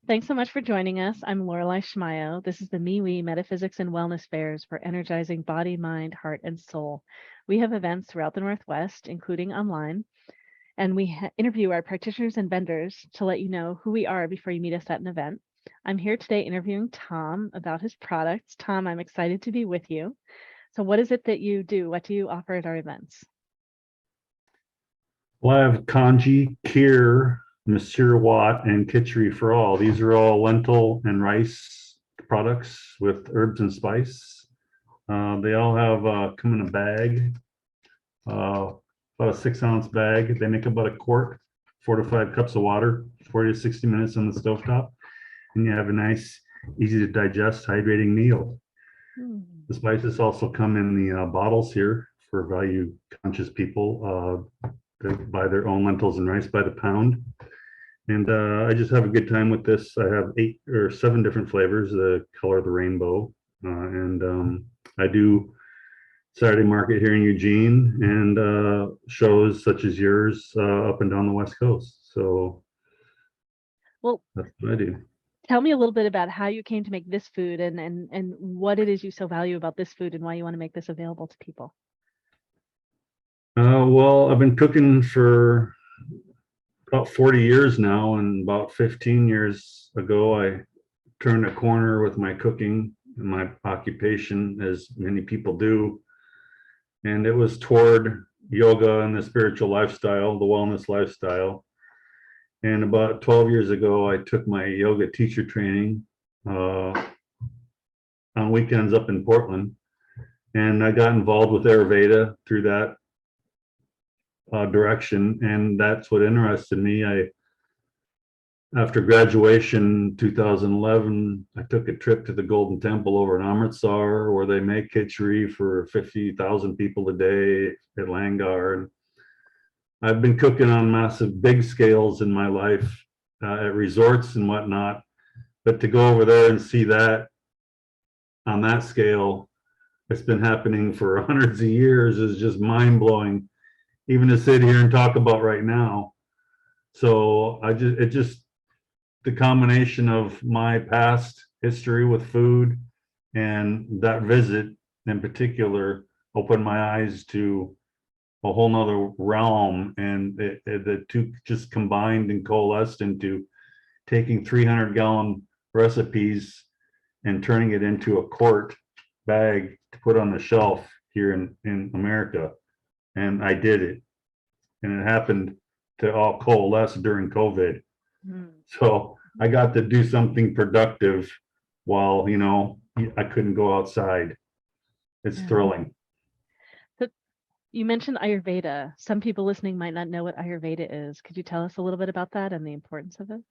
Thanks so much for joining us. I'm Lorelei Schmayo. This is the MeWe Metaphysics and Wellness Fairs for energizing body, mind, heart, and soul. We have events throughout the Northwest, including online, and we interview our practitioners and vendors to let you know who we are before you meet us at an event. I'm here today interviewing Tom about his products. Tom, I'm excited to be with you. So what is it that you do? What do you offer at our events? Well, I have kanji, kheer, Monsieur Watt, and khichdi for all. These are all lentil and rice products with herbs and spice. They all have come in a bag, about a 6-ounce bag. They make about a quart, 4 to 5 cups of water, 40 to 60 minutes on the stovetop, and you have a nice, easy to digest, hydrating meal. The spices also come in the bottles here for value conscious people. They buy their own lentils and rice by the pound. And I just have a good time with this. I have 8 or 7 different flavors, the color of the rainbow. I do Saturday market here in Eugene and shows such as yours up and down the West Coast. So Well, that's what I do. tell me a little bit about how you came to make this food and what it is you so value about this food and why you want to make this available to people. Well, I've been cooking for about 40 years now, and about 15 years ago, I turned a corner with my cooking and my occupation, as many people do. And it was toward yoga and the spiritual lifestyle, the wellness lifestyle. And about 12 years ago, I took my yoga teacher training on weekends up in Portland. And I got involved with Ayurveda through that direction, and that's what interested me. After graduation 2011, I took a trip to the Golden Temple over in Amritsar, where they make khichdi for 50,000 people a day at Langar. And I've been cooking on massive big scales in my life at resorts and whatnot, but to go over there and see that on that scale, it's been happening for hundreds of years, is just mind-blowing, even to sit here and talk about right now. So the combination of my past history with food and that visit in particular opened my eyes to a whole nother realm, and the two just combined and coalesced into taking 300-gallon recipes and turning it into a quart bag to put on the shelf here in America. And I did it. And it happened to all coalesce during COVID. So I got to do something productive while, I couldn't go outside. It's thrilling. So you mentioned Ayurveda. Some people listening might not know what Ayurveda is. Could you tell us a little bit about that and the importance of it?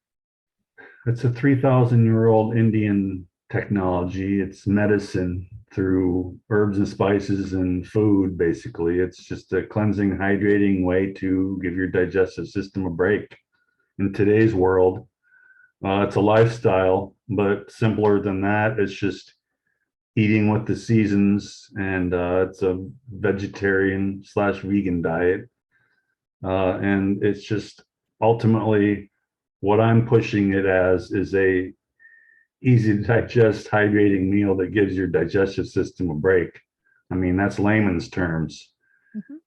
It's a 3,000-year-old Indian technology. It's medicine through herbs and spices and food, basically. It's just a cleansing, hydrating way to give your digestive system a break. In today's world, it's a lifestyle, but simpler than that. It's just eating with the seasons, and it's a vegetarian / vegan diet. And it's just ultimately what I'm pushing it as is a easy to digest, hydrating meal that gives your digestive system a break. I mean, that's layman's terms.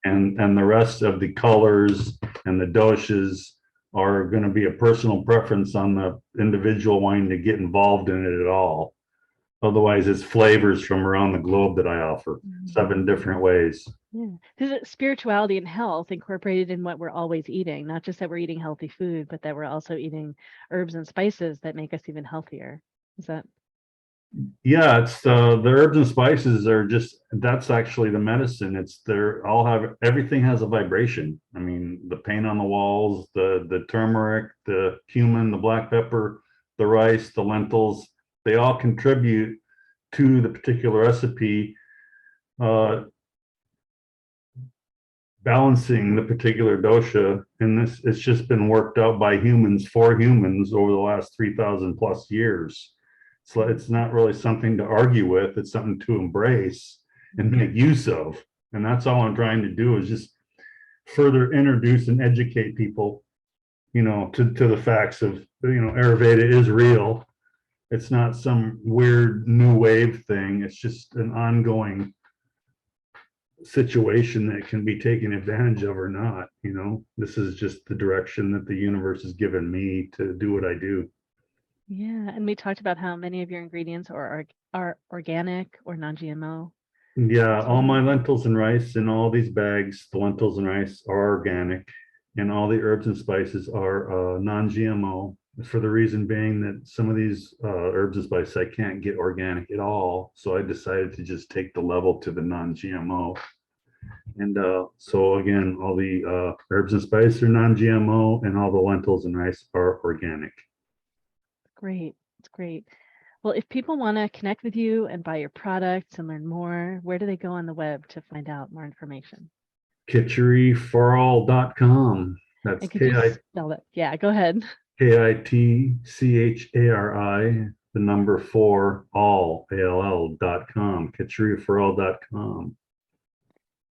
And the rest of the colors and the doshas are going to be a personal preference on the individual wanting to get involved in it at all. Otherwise, it's flavors from around the globe that I offer, 7 different ways. Yeah, there's spirituality and health incorporated in what we're always eating, not just that we're eating healthy food, but that we're also eating herbs and spices that make us even healthier. Is that? Yeah, it's the herbs and spices are that's actually the medicine. Everything has a vibration. I mean, the paint on the walls, the turmeric, the cumin, the black pepper, the rice, the lentils, they all contribute to the particular recipe, balancing the particular dosha. And it's just been worked out by humans for humans over the last 3,000 plus years. So it's not really something to argue with. It's something to embrace and make use of. And that's all I'm trying to do, is just further introduce and educate people, to the facts of Ayurveda is real. It's not some weird new wave thing. It's just an ongoing situation that can be taken advantage of or not. This is just the direction that the universe has given me to do what I do. Yeah, and we talked about how many of your ingredients are organic or non-GMO. Yeah, That's all really my important. lentils and rice in all these bags, the lentils and rice are organic, and all the herbs and spices are non-GMO. For the reason being that some of these herbs and spices I can't get organic at all, so I decided to just take the level to the non-GMO. And so again, all the herbs and spices are non-GMO, and all the lentils and rice are organic. Great. It's great. Well, if people want to connect with you and buy your products and learn more, where do they go on the web to find out more information? Kitcheryforall.com. That's And could you spell that? Yeah, go ahead. KITCHARI, the number 4, all.com, kitcheryforall.com.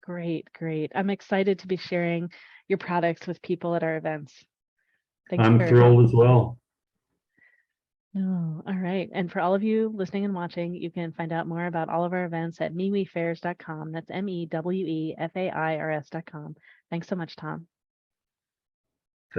Great, great. I'm excited to be sharing your products with people at our events. Thanks I'm for thrilled as well. Oh, all right. And for all of you listening and watching, you can find out more about all of our events at mewefairs.com. That's MEWEFAIRS.com. Thanks so much, Tom.